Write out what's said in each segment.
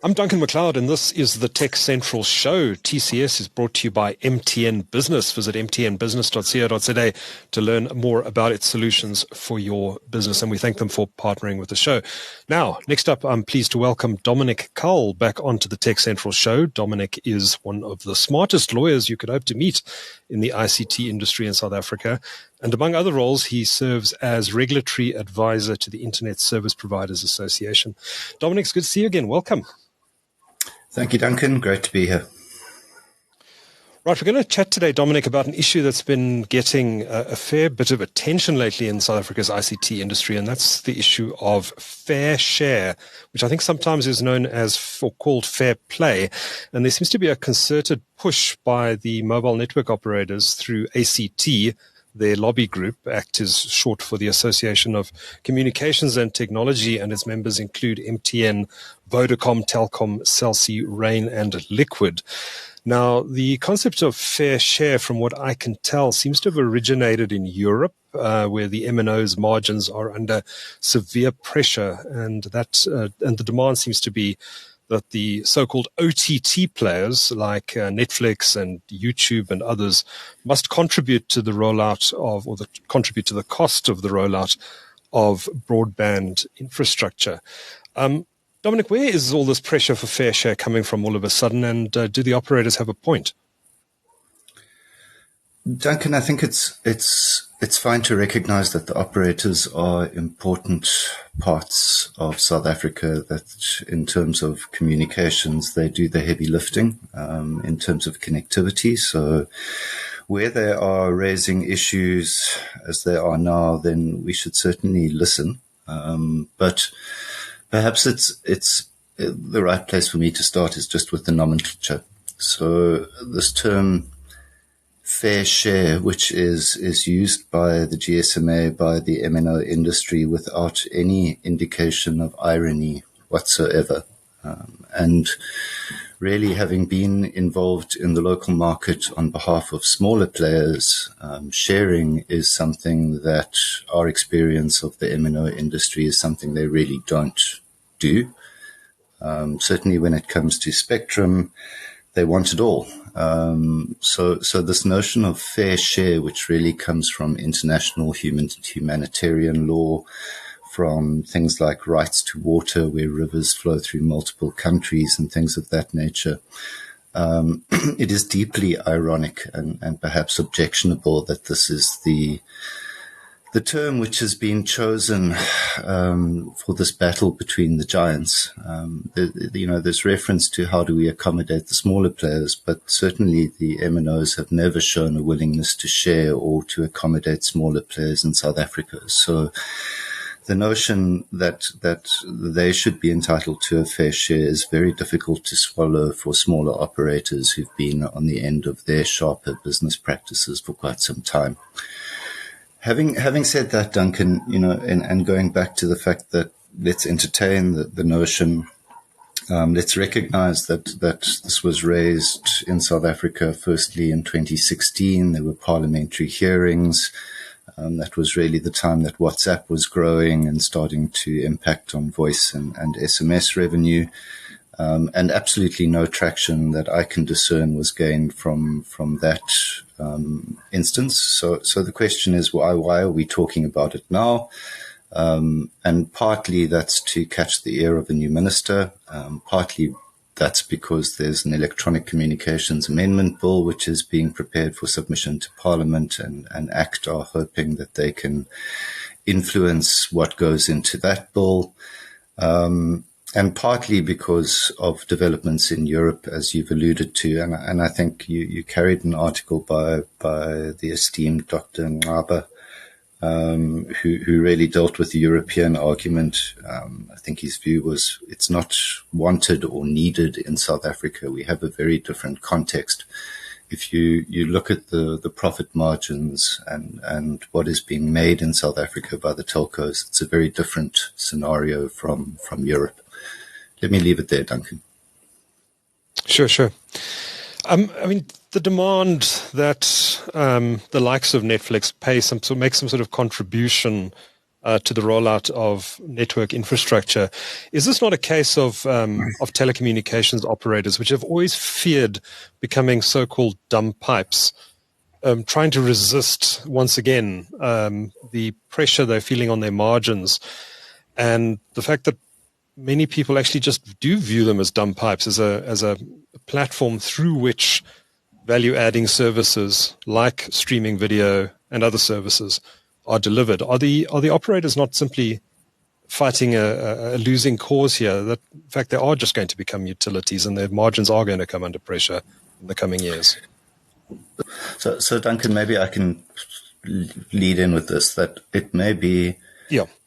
I'm Duncan McLeod, and this is the TechCentral Show. TCS is brought to you by MTN Business. Visit mtnbusiness.co.za to learn more about its solutions for your business, and we thank them for partnering with the show. Now, next up, I'm pleased to welcome Dominic Cull back onto the TechCentral Show. Dominic is one of the smartest lawyers you could hope to meet in the ICT industry in South Africa. And among other roles, he serves as regulatory advisor to the Internet Service Providers Association. Dominic, it's good to see you again. Welcome. Thank you, Duncan. Great to be here. Right, we're going to chat today, Dominic, about an issue that's been getting a fair bit of attention lately in South Africa's ICT industry, and that's the issue of fair share, which I think sometimes is known as or called fair play. And there seems to be a concerted push by the mobile network operators through ACT. Their lobby group, ACT is short for the Association of Communications and Technology, and its members include MTN, Vodacom, Telkom, Cell C, Rain, and Liquid. Now, the concept of fair share, from what I can tell, seems to have originated in Europe, where the MNO's margins are under severe pressure, and the demand seems to be that the so-called OTT players like Netflix and YouTube and others must contribute to the rollout of, or contribute to the cost of the rollout of broadband infrastructure. Dominic, where is all this pressure for fair share coming from all of a sudden, and do the operators have a point? Duncan, I think it's fine to recognize that the operators are important parts of South Africa, that in terms of communications, they do the heavy lifting in terms of connectivity. So where they are raising issues as they are now, then we should certainly listen. But perhaps it's the right place for me to start is just with the nomenclature. So this term fair share, which is used by the GSMA, by the MNO industry without any indication of irony whatsoever. And really, having been involved in the local market on behalf of smaller players, sharing is something that our experience of the MNO industry is something they really don't do. Certainly when it comes to spectrum, they want it all. So this notion of fair share, which really comes from international humanitarian law, from things like rights to water, where rivers flow through multiple countries and things of that nature, it is deeply ironic and perhaps objectionable that this is the term which has been chosen for this battle between the giants. There's reference to how do we accommodate the smaller players, but certainly the MNOs have never shown a willingness to share or to accommodate smaller players in South Africa. So the notion that they should be entitled to a fair share is very difficult to swallow for smaller operators who've been on the end of their sharper business practices for quite some time. Having said that, Duncan, and going back to the fact that let's entertain the notion, let's recognize that this was raised in South Africa firstly in 2016. There were parliamentary hearings. That was really the time that WhatsApp was growing and starting to impact on voice and SMS revenue. And absolutely no traction that I can discern was gained from that instance. So the question is, why are we talking about it now? And partly that's to catch the ear of a new minister. Partly that's because there's an electronic communications amendment bill which is being prepared for submission to Parliament, and ACT are hoping that they can influence what goes into that bill. And partly because of developments in Europe, as you've alluded to. And I think you carried an article by the esteemed Dr. Ngaba, who really dealt with the European argument. I think his view was it's not wanted or needed in South Africa. We have a very different context. If you look at the profit margins and what is being made in South Africa by the telcos, it's a very different scenario from Europe. Let me leave it there, Duncan. Sure. The demand that the likes of Netflix make some sort of contribution to the rollout of network infrastructure. Is this not a case of telecommunications operators, which have always feared becoming so-called dumb pipes, trying to resist, once again, the pressure they're feeling on their margins, and the fact that many people actually just do view them as dumb pipes, as a platform through which value-adding services like streaming video and other services are delivered? Are the operators not simply fighting a losing cause here? That, in fact, they are just going to become utilities, and their margins are going to come under pressure in the coming years. So Duncan, maybe I can lead in with this, that it may be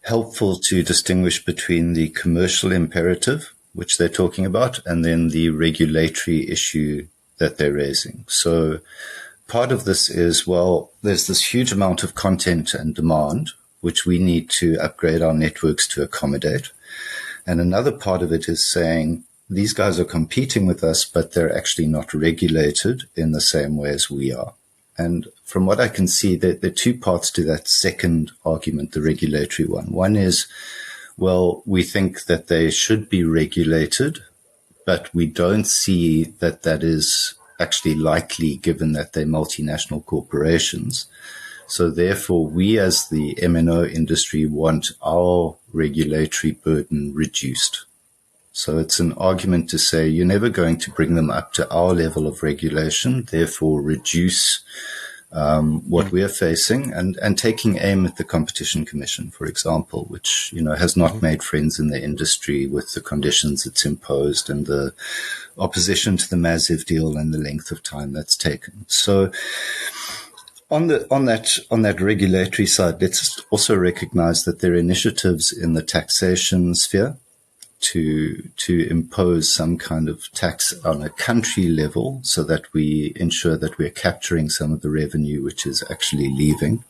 helpful to distinguish between the commercial imperative, which they're talking about, and then the regulatory issue that they're raising. So part of this is, well, there's this huge amount of content and demand, which we need to upgrade our networks to accommodate. And another part of it is saying, these guys are competing with us, but they're actually not regulated in the same way as we are. And from what I can see, there are two parts to that second argument, the regulatory one. One is, well, we think that they should be regulated, but we don't see that that is actually likely given that they're multinational corporations. So therefore, we as the MNO industry want our regulatory burden reduced. So it's an argument to say you're never going to bring them up to our level of regulation, therefore reduce what we are facing, and taking aim at the Competition Commission, for example, which, has not made friends in the industry with the conditions it's imposed and the opposition to the Massive deal and the length of time that's taken. So on that regulatory side, let's also recognize that there are initiatives in the taxation sphere to impose some kind of tax on a country level so that we ensure that we're capturing some of the revenue which is actually leaving.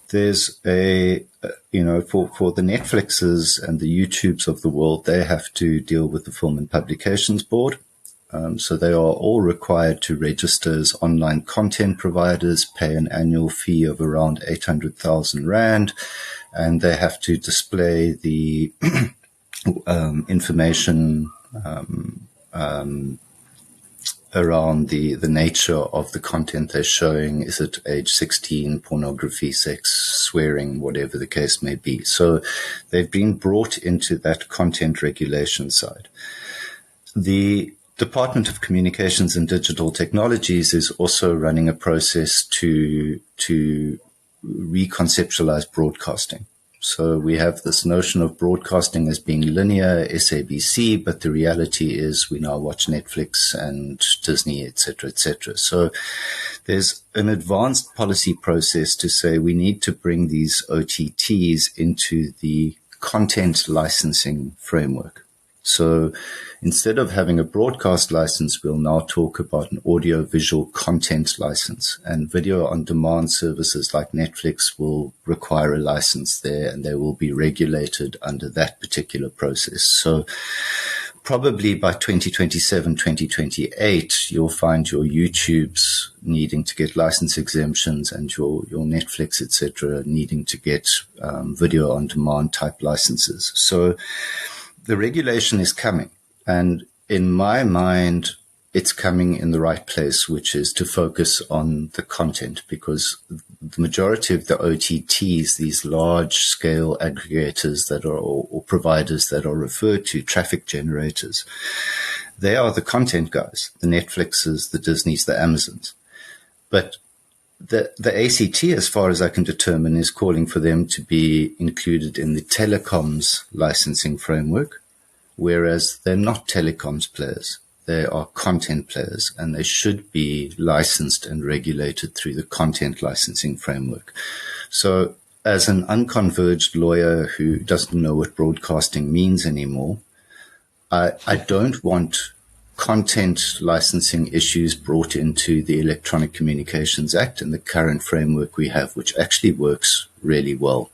There's for the Netflixes and the YouTubes of the world, they have to deal with the Film and Publications Board. So they are all required to register as online content providers, pay an annual fee of around 800,000 Rand, and they have to display the information around the nature of the content they're showing. Is it age 16, pornography, sex, swearing, whatever the case may be. So they've been brought into that content regulation side. The Department of Communications and Digital Technologies is also running a process to reconceptualize broadcasting. So we have this notion of broadcasting as being linear, SABC, but the reality is we now watch Netflix and Disney, etc., etc. So there's an advanced policy process to say we need to bring these OTTs into the content licensing framework. So instead of having a broadcast license, we'll now talk about an audio-visual content license, and video on demand services like Netflix will require a license there, and they will be regulated under that particular process. So probably by 2027, 2028, you'll find your YouTubes needing to get license exemptions and your Netflix, etc., needing to get video on demand type licenses. So the regulation is coming, and in my mind, it's coming in the right place, which is to focus on the content, because the majority of the OTTs, these large-scale aggregators that are or providers that are referred to, traffic generators, they are the content guys, the Netflixes, the Disneys, the Amazons. But the ACT, as far as I can determine, is calling for them to be included in the telecoms licensing framework, whereas they're not telecoms players. They are content players, and they should be licensed and regulated through the content licensing framework. So as an unconverged lawyer who doesn't know what broadcasting means anymore, I don't want content licensing issues brought into the Electronic Communications Act and the current framework we have, which actually works really well.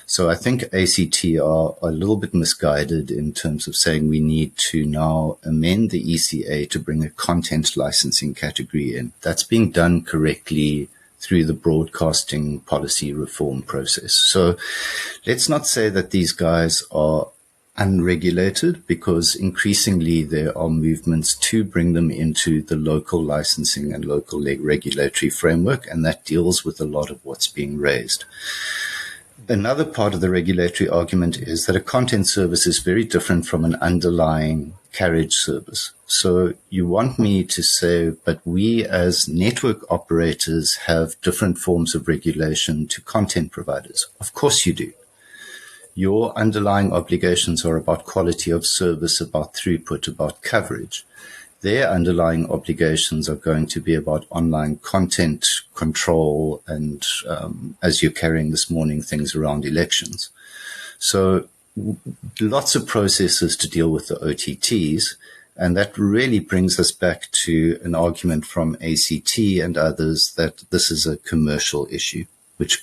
So I think ACT are a little bit misguided in terms of saying we need to now amend the ECA to bring a content licensing category in. That's being done correctly through the broadcasting policy reform process. So let's not say that these guys are unregulated, because increasingly there are movements to bring them into the local licensing and local regulatory framework, and that deals with a lot of what's being raised. Another part of the regulatory argument is that a content service is very different from an underlying carriage service. So you want me to say, but we as network operators have different forms of regulation to content providers. Of course you do. Your underlying obligations are about quality of service, about throughput, about coverage. Their underlying obligations are going to be about online content control and, as you're carrying this morning, things around elections. So lots of processes to deal with the OTTs. And that really brings us back to an argument from ACT and others that this is a commercial issue, which,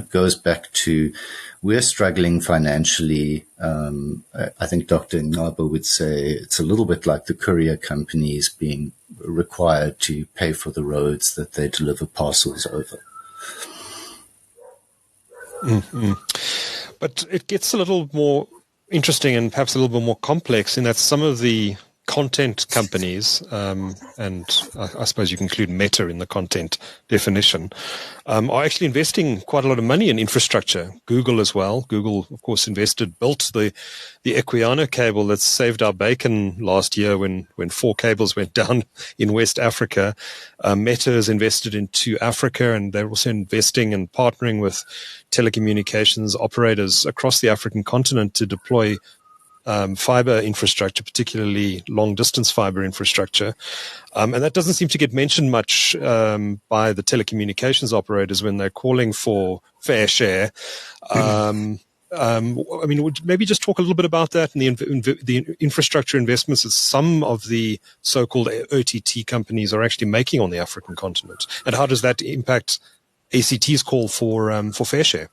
goes back to we're struggling financially. I think Dr. Ngaba would say it's a little bit like the courier companies being required to pay for the roads that they deliver parcels over. Mm-hmm. But it gets a little more interesting and perhaps a little bit more complex in that some of the content companies, and I suppose you can include Meta in the content definition, are actually investing quite a lot of money in infrastructure. Google as well. Google, of course, built the Equiano cable that saved our bacon last year when 4 cables went down in West Africa. Meta has invested into Africa, and they're also investing and partnering with telecommunications operators across the African continent to deploy fiber infrastructure, particularly long-distance fiber infrastructure. And that doesn't seem to get mentioned much by the telecommunications operators when they're calling for fair share. Would maybe just talk a little bit about that and the infrastructure investments that some of the so-called OTT companies are actually making on the African continent, and how does that impact ACT's call for fair share?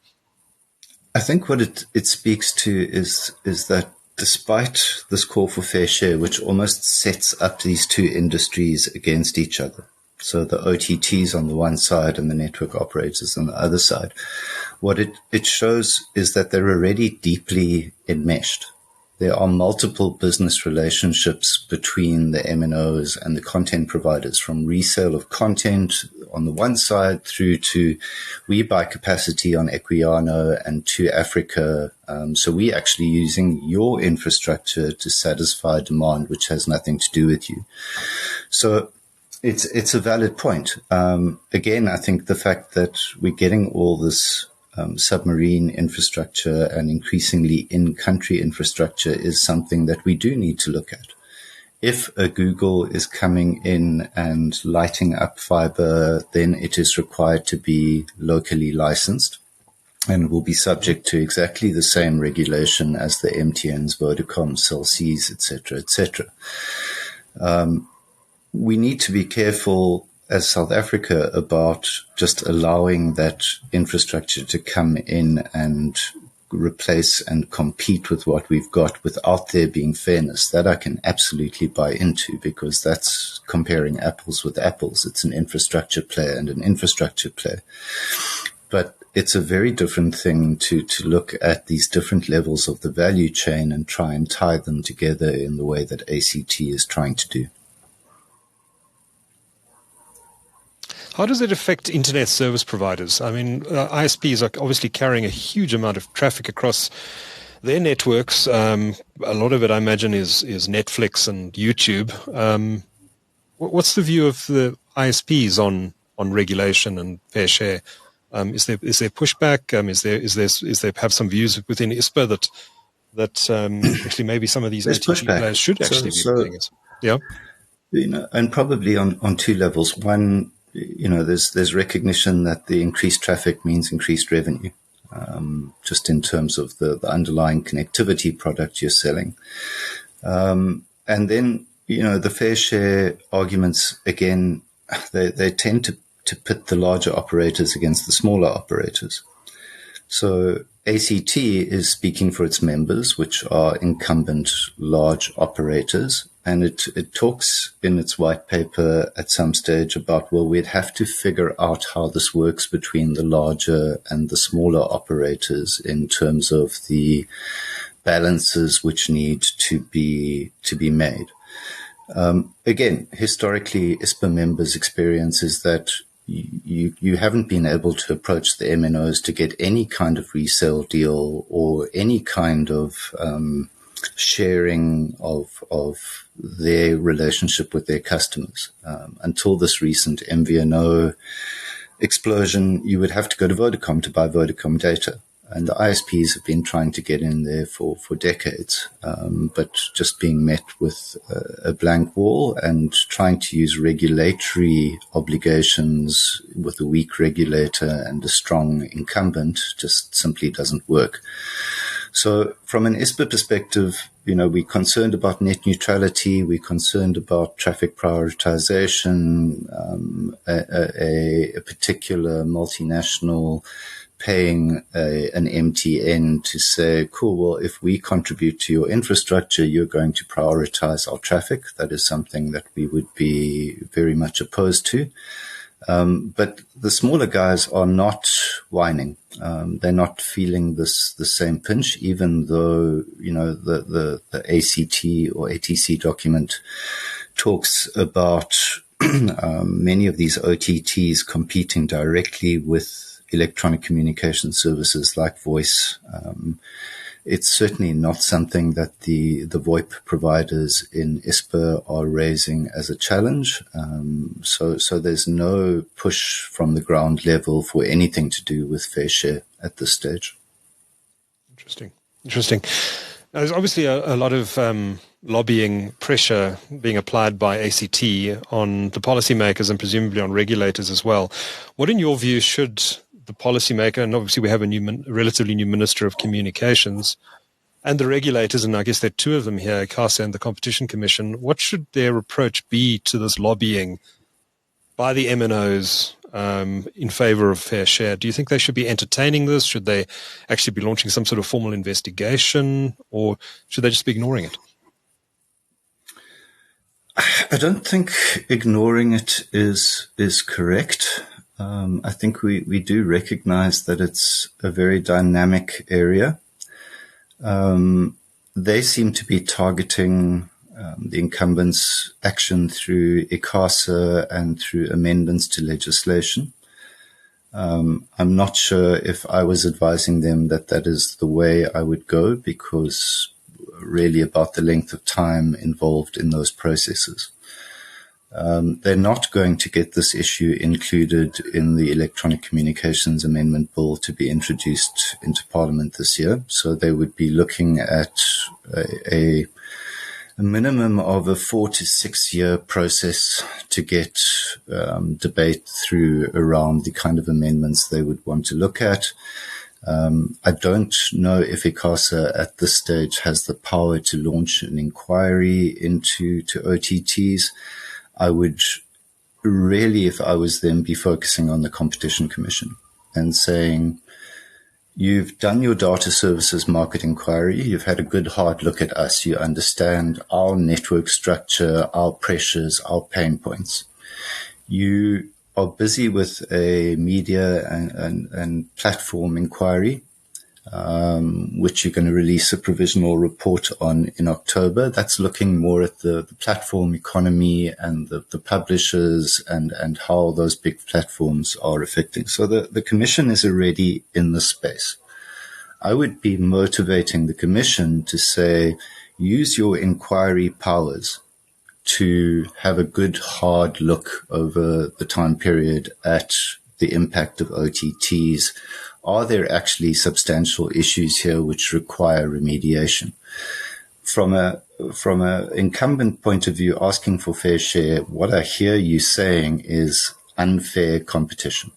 I think what it speaks to is that despite this call for fair share, which almost sets up these two industries against each other, so the OTTs on the one side and the network operators on the other side, what it shows is that they're already deeply enmeshed. There are multiple business relationships between the MNOs and the content providers, from resale of content on the one side through to we buy capacity on Equiano and to Africa. So we're actually using your infrastructure to satisfy demand, which has nothing to do with you. So it's a valid point. Again, I think the fact that we're getting all this submarine infrastructure and increasingly in-country infrastructure is something that we do need to look at. If a Google is coming in and lighting up fiber, then it is required to be locally licensed and will be subject to exactly the same regulation as the MTNs, Vodacoms, Cell Cs, etc., etc. We need to be careful as South Africa about just allowing that infrastructure to come in and replace and compete with what we've got without there being fairness. That I can absolutely buy into, because that's comparing apples with apples. It's an infrastructure player and an infrastructure player. But it's a very different thing to look at these different levels of the value chain and try and tie them together in the way that ACT is trying to do. How does it affect internet service providers? I mean, ISPs are obviously carrying a huge amount of traffic across their networks. A lot of it, I imagine, is Netflix and YouTube. What's the view of the ISPs on regulation and fair share? Is there pushback? Is there perhaps some views within Ispa that actually maybe some of these OTT players should actually be doing it? Yeah, and probably on two levels. One, there's recognition that the increased traffic means increased revenue, just in terms of the underlying connectivity product you're selling. And then, the fair share arguments, again, they tend to pit the larger operators against the smaller operators. So ACT is speaking for its members, which are incumbent large operators, And it talks in its white paper at some stage about, well, we'd have to figure out how this works between the larger and the smaller operators in terms of the balances which need to be made. Again, historically, Ispa members' experience is that you haven't been able to approach the MNOs to get any kind of resale deal or any kind of sharing of their relationship with their customers. Until this recent MVNO explosion, you would have to go to Vodacom to buy Vodacom data. And the ISPs have been trying to get in there for decades, but just being met with a blank wall and trying to use regulatory obligations with a weak regulator and a strong incumbent just simply doesn't work. So from an Ispa perspective, we're concerned about net neutrality, we're concerned about traffic prioritization, a particular multinational paying an MTN to say, cool, well, if we contribute to your infrastructure, you're going to prioritize our traffic. That is something that we would be very much opposed to. But the smaller guys are not whining. They're not feeling the same pinch, even though, the ACT or ATC document talks about many of these OTTs competing directly with electronic communication services like voice. It's certainly not something that the VoIP providers in Ispa are raising as a challenge. So there's no push from the ground level for anything to do with fair share at this stage. Interesting. Now, there's obviously a lot of lobbying pressure being applied by ACT on the policymakers and presumably on regulators as well. What, in your view, should the policymaker, and obviously we have a relatively new Minister of Communications, and the regulators, and I guess there are two of them here, ICASA and the Competition Commission, what should their approach be to this lobbying by the MNOs in favor of fair share? Do you think they should be entertaining this? Should they actually be launching some sort of formal investigation, or should they just be ignoring it? I don't think ignoring it is correct. I think we do recognize that it's a very dynamic area. They seem to be targeting the incumbents' action through ICASA and through amendments to legislation. I'm not sure if I was advising them that is the way I would go, because really about the length of time involved in those processes. They're not going to get this issue included in the Electronic Communications Amendment Bill to be introduced into Parliament this year. So they would be looking at a minimum of a 4 to 6 year process to get debate through around the kind of amendments they would want to look at. I don't know if ICASA at this stage has the power to launch an inquiry into OTTs. I would really, if I was them, be focusing on the Competition Commission and saying, you've done your data services market inquiry. You've had a good hard look at us. You understand our network structure, our pressures, our pain points. You are busy with a media and platform inquiry, which you're going to release a provisional report on in October. That's looking more at the platform economy and the publishers and how those big platforms are affecting. So the Commission is already in the space. I would be motivating the Commission to say, use your inquiry powers to have a good hard look over the time period at the impact of OTTs. Are there actually substantial issues here which require remediation? From a incumbent point of view, asking for fair share, what I hear you saying is unfair competition.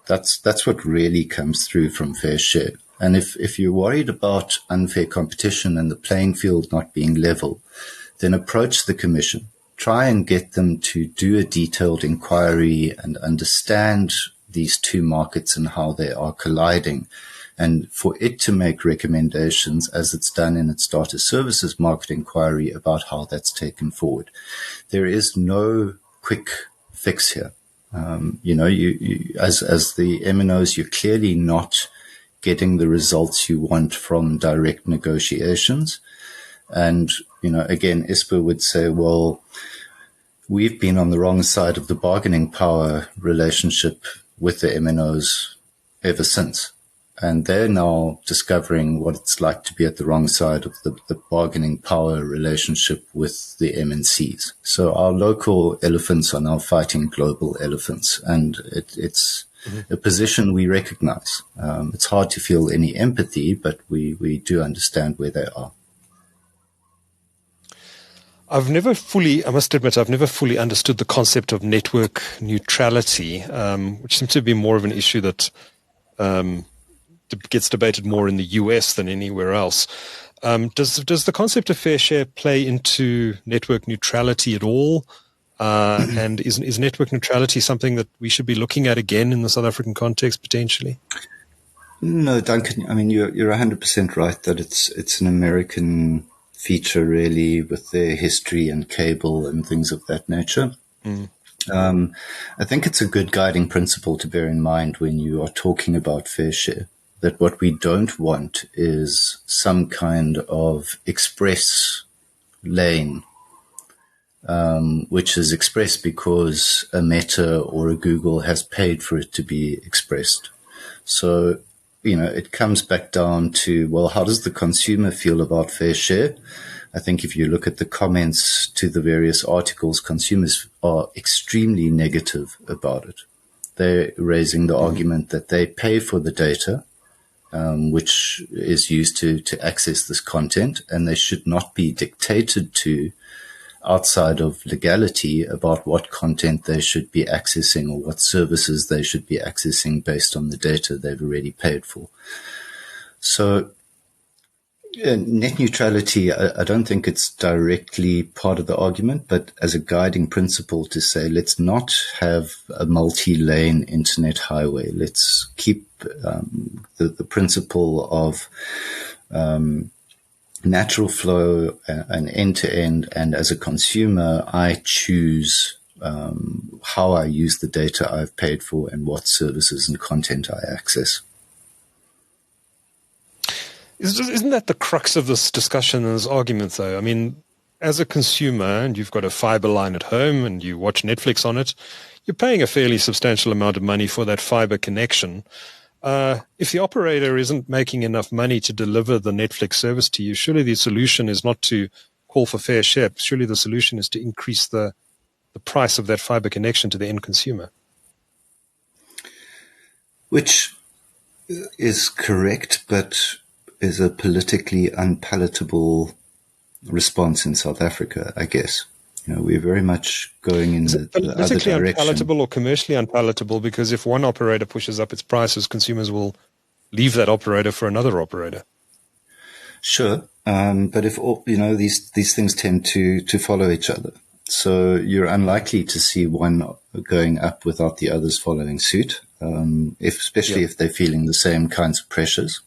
That's what really comes through from fair share. And if you're worried about unfair competition and the playing field not being level, then approach the Commission. Try and get them to do a detailed inquiry and understand these two markets and how they are colliding and for it to make recommendations as it's done in its data services market inquiry about how that's taken forward. There is no quick fix here. As the MNOs, you're clearly not getting the results you want from direct negotiations. And, again, Ispa would say, well, we've been on the wrong side of the bargaining power relationship with the MNOs ever since. And they're now discovering what it's like to be at the wrong side of the bargaining power relationship with the MNCs. So our local elephants are now fighting global elephants, and it's a position we recognize. It's hard to feel any empathy, but we do understand where they are. I must admit, I've never fully understood the concept of network neutrality, which seems to be more of an issue that gets debated more in the US than anywhere else. Does the concept of fair share play into network neutrality at all? And is network neutrality something that we should be looking at again in the South African context potentially? No, Duncan. I mean, you're 100% right that it's an American feature, really, with their history and cable and things of that nature. I think it's a good guiding principle to bear in mind when you are talking about fair share, that what we don't want is some kind of express lane, which is expressed because a Meta or a Google has paid for it to be expressed. So, it comes back down to, well, how does the consumer feel about fair share? I think if you look at the comments to the various articles, consumers are extremely negative about it. They're raising the argument that they pay for the data, which is used to access this content, and they should not be dictated to outside of legality about what content they should be accessing or what services they should be accessing based on the data they've already paid for. So net neutrality, I don't think it's directly part of the argument, but as a guiding principle to say, let's not have a multi-lane internet highway. Let's keep the principle of natural flow and end-to-end, and as a consumer, I choose how I use the data I've paid for and what services and content I access. Isn't that the crux of this discussion and this argument, though? I mean, as a consumer, and you've got a fiber line at home and you watch Netflix on it, you're paying a fairly substantial amount of money for that fiber connection. If the operator isn't making enough money to deliver the Netflix service to you, surely the solution is not to call for fair share. Surely the solution is to increase the price of that fiber connection to the end consumer. Which is correct, but is a politically unpalatable response in South Africa, I guess. We're very much going in the other direction. Politically unpalatable or commercially unpalatable, because if one operator pushes up its prices, consumers will leave that operator for another operator. Sure, but if these things tend to follow each other, so you're unlikely to see one going up without the others following suit, especially if they're feeling the same kinds of pressures.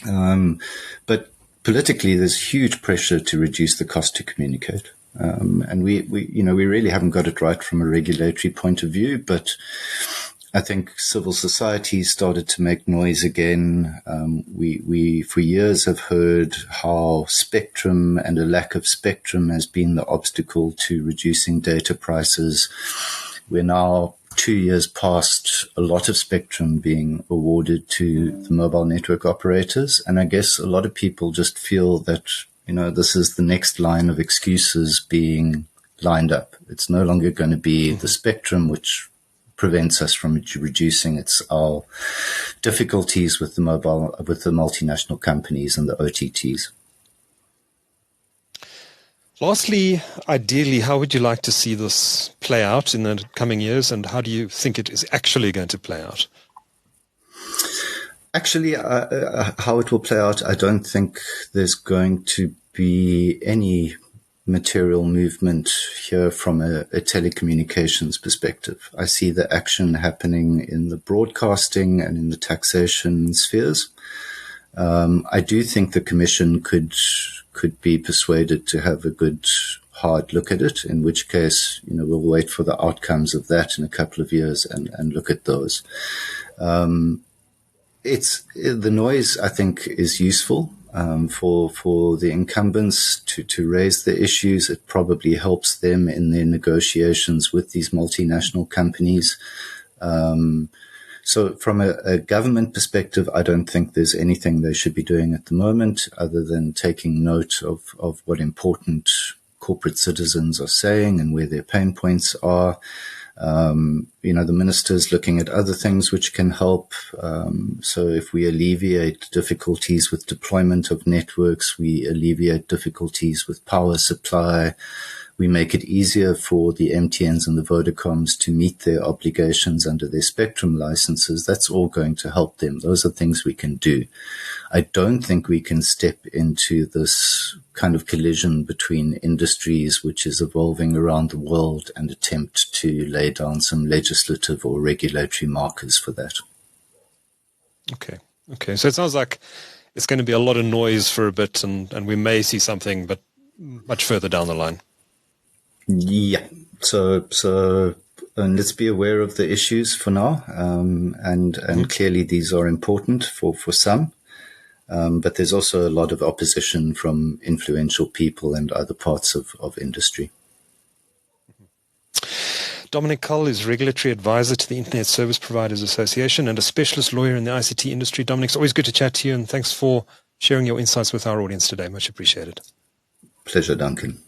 But politically, there's huge pressure to reduce the cost to communicate. And we really haven't got it right from a regulatory point of view, but I think civil society started to make noise again. We for years have heard how spectrum and a lack of spectrum has been the obstacle to reducing data prices. We're now 2 years past a lot of spectrum being awarded to the mobile network operators. And I guess a lot of people just feel that, this is the next line of excuses being lined up. It's no longer going to be the spectrum which prevents us from reducing. It's our difficulties with the multinational companies and the OTTs. Lastly, ideally, how would you like to see this play out in the coming years, and how do you think it is actually going to play out? Actually, how it will play out, I don't think there's going to be any material movement here from a telecommunications perspective. I see the action happening in the broadcasting and in the taxation spheres. I do think the Commission could be persuaded to have a good hard look at it, in which case, we'll wait for the outcomes of that in a couple of years and look at those. The noise, I think, is useful for the incumbents to raise the issues. It probably helps them in their negotiations with these multinational companies. So from a government perspective, I don't think there's anything they should be doing at the moment other than taking note of what important corporate citizens are saying and where their pain points are. The minister's looking at other things which can help. So if we alleviate difficulties with deployment of networks, we alleviate difficulties with power supply, we make it easier for the MTNs and the Vodacoms to meet their obligations under their spectrum licenses, that's all going to help them. Those are things we can do. I don't think we can step into this kind of collision between industries which is evolving around the world and attempt to lay down some legislative or regulatory markers for that. Okay. So it sounds like it's going to be a lot of noise for a bit and we may see something, but much further down the line. Yeah. So let's be aware of the issues for now. And clearly these are important for some. But there's also a lot of opposition from influential people and other parts of industry. Dominic Cull is Regulatory Advisor to the Internet Service Providers Association and a specialist lawyer in the ICT industry. Dominic, it's always good to chat to you, and thanks for sharing your insights with our audience today. Much appreciated. Pleasure, Duncan.